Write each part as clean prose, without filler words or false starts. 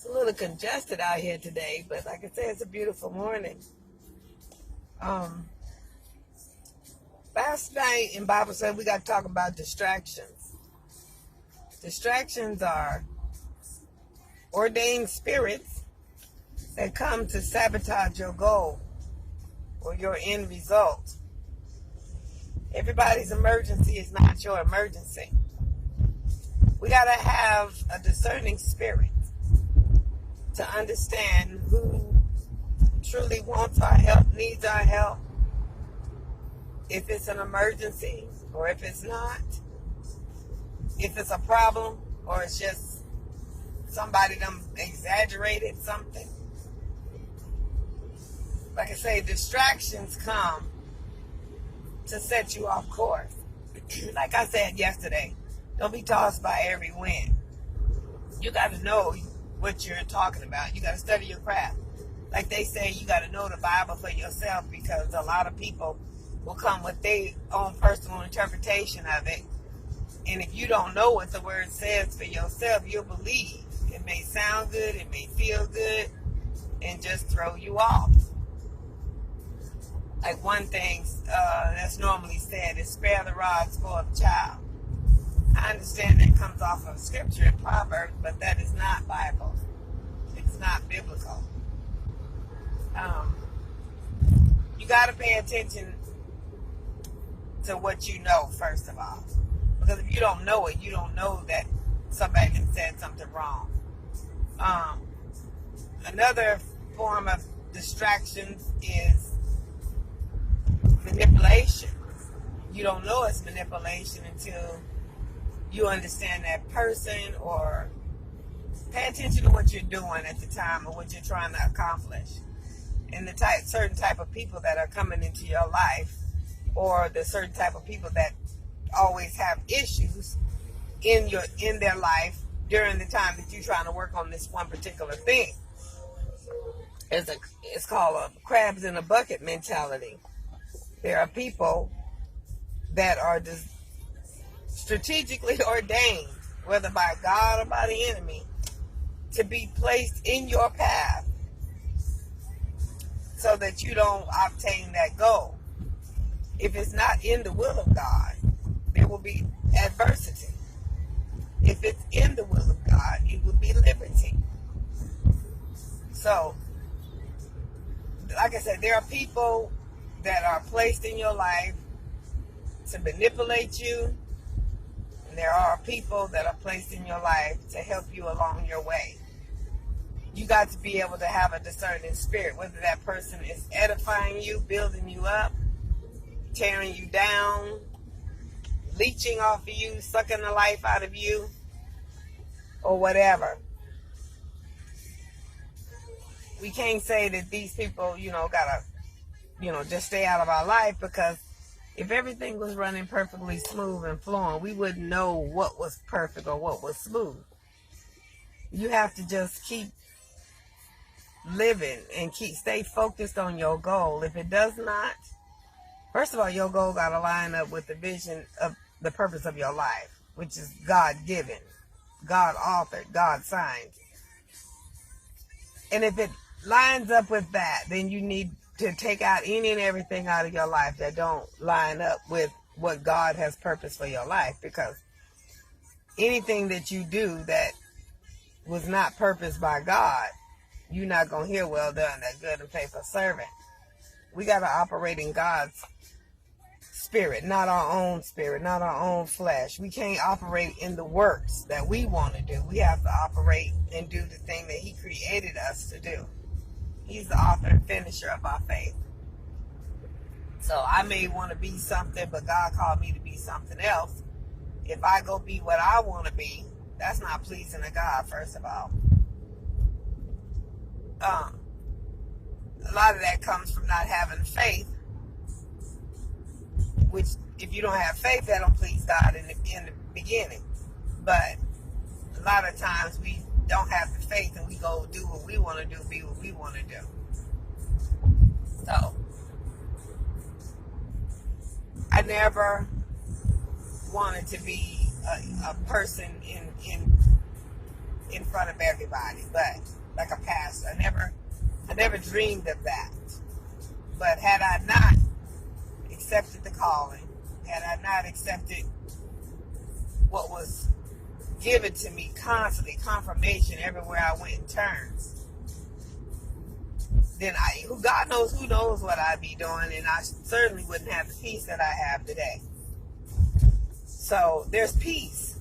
a little congested out here today, but like I said, it's a beautiful morning. Last night in Bible study, we got to talk about distractions. Distractions are ordained spirits that come to sabotage your goal or your end result. Everybody's emergency is not your emergency. We got to have a discerning spirit to understand who truly wants our help, needs our help, if it's an emergency or if it's not, if it's a problem or it's just somebody done exaggerated something. Like I say, distractions come to set you off course. Like I said yesterday, don't be tossed by every wind. You got to know what you're talking about. You got to study your craft. Like they say, you got to know the Bible for yourself, because a lot of people will come with their own personal interpretation of it. And if you don't know what the word says for yourself, you'll believe. It may sound good, it may feel good, and just throw you off. Like one thing that's normally said is spare the rod, spoil the child. I understand that comes off of scripture in Proverbs, but that is not Bible. It's not biblical. You got to pay attention to what you know, first of all. Because if you don't know it, you don't know that somebody can said something wrong. Another form of distractions is manipulation. You don't know it's manipulation until you understand that person, or pay attention to what you're doing at the time or what you're trying to accomplish. And the certain type of people that are coming into your life, or the certain type of people that always have issues in their life during the time that you're trying to work on this one particular thing. It's called a crabs in a bucket mentality. There are people that are strategically ordained, whether by God or by the enemy, to be placed in your path so that you don't obtain that goal. If it's not in the will of God, there will be adversity. If it's in the will of God, it will be liberty. So, like I said, there are people that are placed in your life to manipulate you, and there are people that are placed in your life to help you along your way. You got to be able to have a discerning spirit, whether that person is edifying you, building you up, tearing you down, leeching off of you, sucking the life out of you, or whatever. We can't say that these people, gotta, just stay out of our life, because if everything was running perfectly smooth and flowing, we wouldn't know what was perfect or what was smooth. You have to just keep living and stay focused on your goal. If it does not, first of all, your goal got to line up with the vision of the purpose of your life, which is God-given, God-authored, God-signed. And if it lines up with that, then you need to take out any and everything out of your life that don't line up with what God has purposed for your life, because anything that you do that was not purposed by God, you're not going to hear, well done, that good and faithful servant. We got to operate in God's spirit, not our own spirit, not our own flesh. We can't operate in the works that we want to do. We have to operate and do the thing that He created us to do. He's the author and finisher of our faith. So I may want to be something, but God called me to be something else. If I go be what I want to be, that's not pleasing to God, first of all. A lot of that comes from not having faith, which, if you don't have faith, that don't please God in the beginning. But a lot of times we don't have the faith, and we go do what we want to do, be what we want to do. So I never wanted to be a person in in front of everybody, but like a pastor. I never dreamed of that. But had I not accepted the calling, had I not accepted what was given to me constantly, confirmation everywhere I went and turned, then God knows who knows what I'd be doing, and I certainly wouldn't have the peace that I have today. So there's peace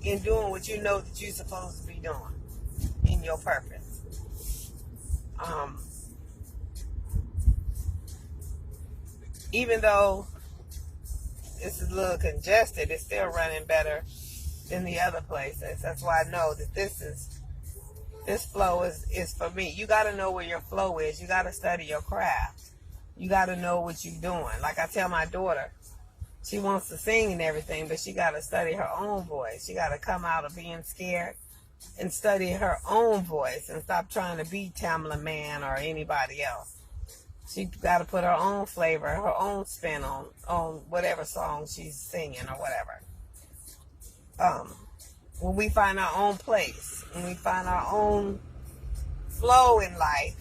in doing what you know that you're supposed to be doing in your purpose. Even though it's a little congested, it's still running better than the other places. That's why I know that this flow is for me. You got to know where your flow is. You got to study your craft. You got to know what you're doing. Like I tell my daughter, she wants to sing and everything, but she got to study her own voice. She got to come out of being scared and study her own voice and stop trying to be Tamala Man or anybody else. She got to put her own flavor, her own spin on whatever song she's singing or whatever. When we find our own place, when we find our own flow in life,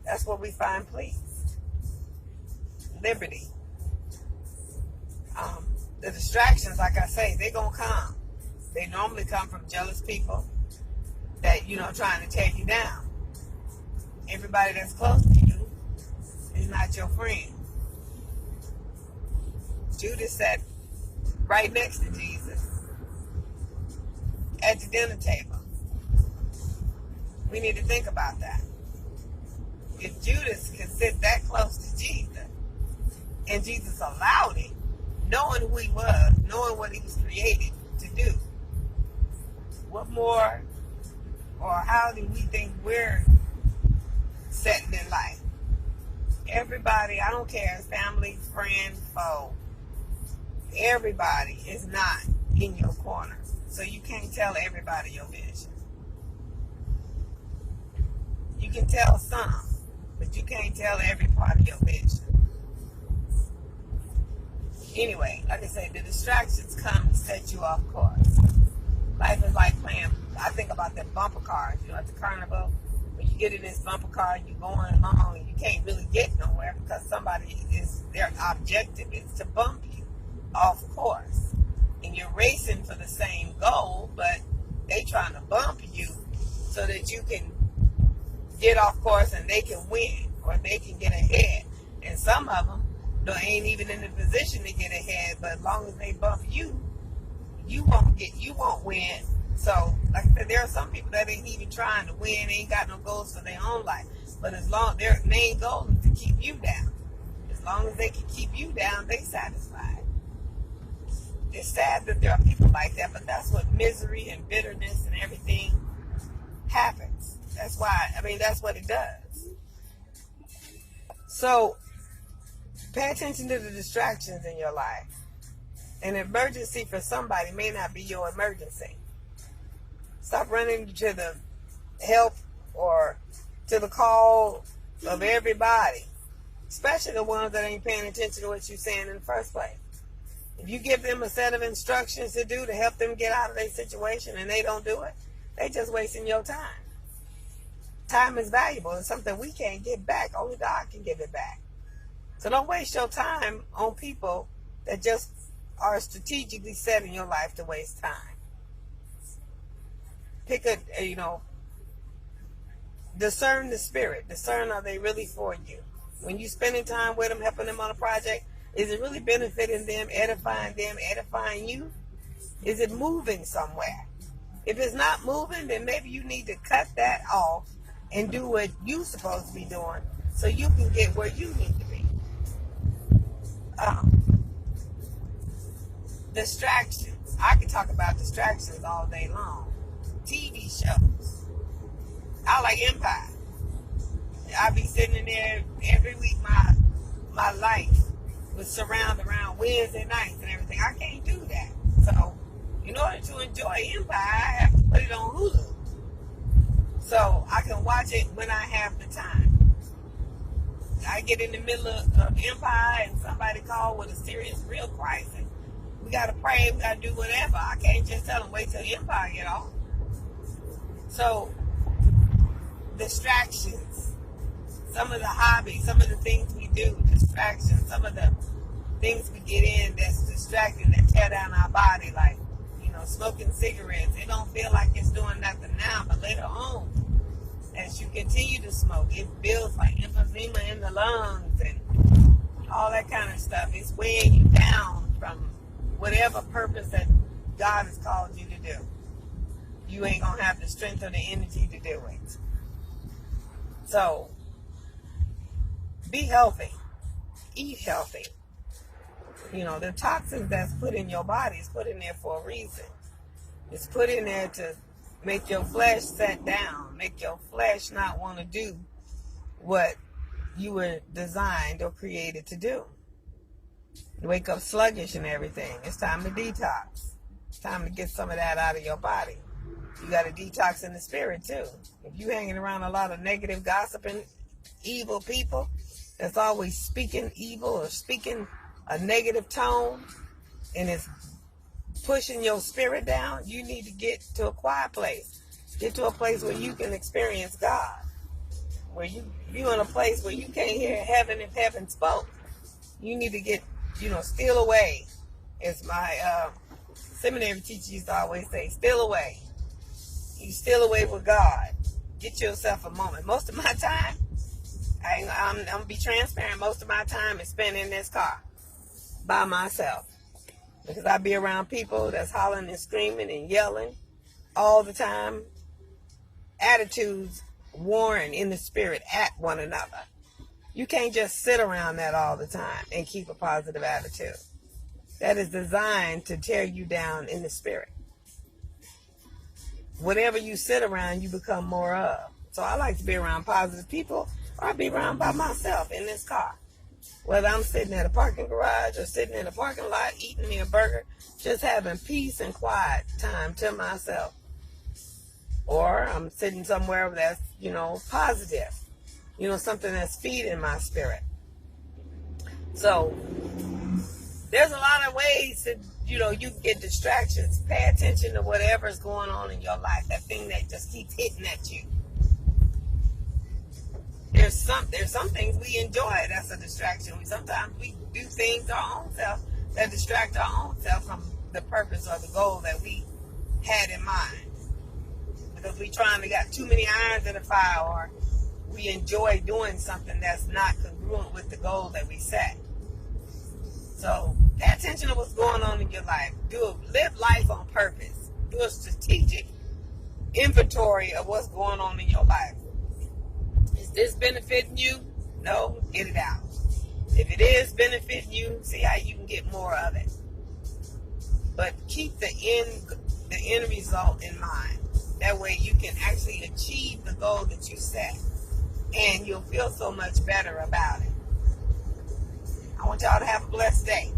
that's what we find peace, liberty. The distractions, like I say, they're going to come. They normally come from jealous people that, trying to tear you down. Everybody that's close to you is not your friend. Judas sat right next to Jesus at the dinner table. We need to think about that. If Judas could sit that close to Jesus, and Jesus allowed it, knowing who he was, knowing what he was created to do, what more or how do we think we're setting in life? Everybody, I don't care, family, friend, foe, everybody is not in your corner. So you can't tell everybody your vision. You can tell some, but you can't tell every part of your vision. Anyway, like I say, the distractions come to set you off course. Life is like playing, I think about the bumper cars, at the carnival. When you get in this bumper car, you're going along and you can't really get nowhere because their objective is to bump you off course. And you're racing for the same goal, but they trying to bump you so that you can get off course and they can win or they can get ahead. And some of them ain't even in the position to get ahead, but as long as they bump you, you won't win. So, like I said, there are some people that ain't even trying to win, they ain't got no goals for their own life. But as long their main goal is to keep you down. As long as they can keep you down, they satisfied. It's sad that there are people like that, but that's what misery and bitterness and everything happens. That's what it does. So, pay attention to the distractions in your life. An emergency for somebody may not be your emergency. Stop running to the help or to the call of everybody, especially the ones that ain't paying attention to what you're saying in the first place. If you give them a set of instructions to do to help them get out of their situation and they don't do it, they just wasting your time. Time is valuable. It's something we can't get back. Only God can give it back. So don't waste your time on people that just are strategically set in your life to waste time. Pick discern the spirit. Discern, are they really for you? When you spending time with them, helping them on a project, is it really benefiting them, edifying you? Is it moving somewhere? If it's not moving, then maybe you need to cut that off and do what you're supposed to be doing so you can get where you need to be. Distractions. I can talk about distractions all day long. TV shows. I like Empire. I be sitting in there every week. My life was surrounded around Wednesday nights and everything. I can't do that. So, in order to enjoy Empire, I have to put it on Hulu. So I can watch it when I have the time. I get in the middle of Empire and somebody call with a serious, real crisis. We got to pray, we got to do whatever. I can't just tell them, wait till Empire get off. So, distractions, some of the hobbies, some of the things we do, distractions, some of the things we get in that's distracting, that tear down our body, like, smoking cigarettes. It don't feel like it's doing nothing now, but later on, as you continue to smoke, it builds like emphysema in the lungs and all that kind of stuff. It's weighing you down from whatever purpose that God has called you to do. You ain't going to have the strength or the energy to do it. So, be healthy. Eat healthy. The toxins that's put in your body is put in there for a reason. It's put in there to make your flesh set down, make your flesh not want to do what you were designed or created to do. You wake up sluggish and everything. It's time to detox. It's time to get some of that out of your body. You got to detox in the spirit too. If you hanging around a lot of negative, gossiping, evil people that's always speaking evil or speaking a negative tone and it's pushing your spirit down, you need to get to a quiet place. Get to a place where you can experience God. Where you're in a place where you can't hear heaven if heaven spoke. You need to get, steal away. As my seminary teacher used to always say, steal away. You steal away with God. Get yourself a moment. Most of my time, I'm going to be transparent, most of my time is spent in this car by myself. Because I be around people that's hollering and screaming and yelling all the time. Attitudes warring in the spirit at one another. You can't just sit around that all the time and keep a positive attitude. That is designed to tear you down in the spirit. Whatever you sit around, you become more of. So I like to be around positive people, or I be around by myself in this car. Whether I'm sitting at a parking garage or sitting in a parking lot eating me a burger, just having peace and quiet time to myself. Or I'm sitting somewhere that's, positive. Something that's feeding my spirit. So, there's a lot of ways that, you can get distractions. Pay attention to whatever's going on in your life. That thing that just keeps hitting at you. There's some things we enjoy that's a distraction. Sometimes we do things to our own self that distract our own self from the purpose or the goal that we had in mind. Because we trying to got too many irons in the fire, or we enjoy doing something that's not congruent with the goal that we set. So pay attention to what's going on in your life. Live life on purpose. Do a strategic inventory of what's going on in your life. Is this benefiting you? No, get it out. If it is benefiting you, see how you can get more of it. But keep the end result in mind. That way you can actually achieve the goal that you set. And you'll feel so much better about it. I want y'all to have a blessed day.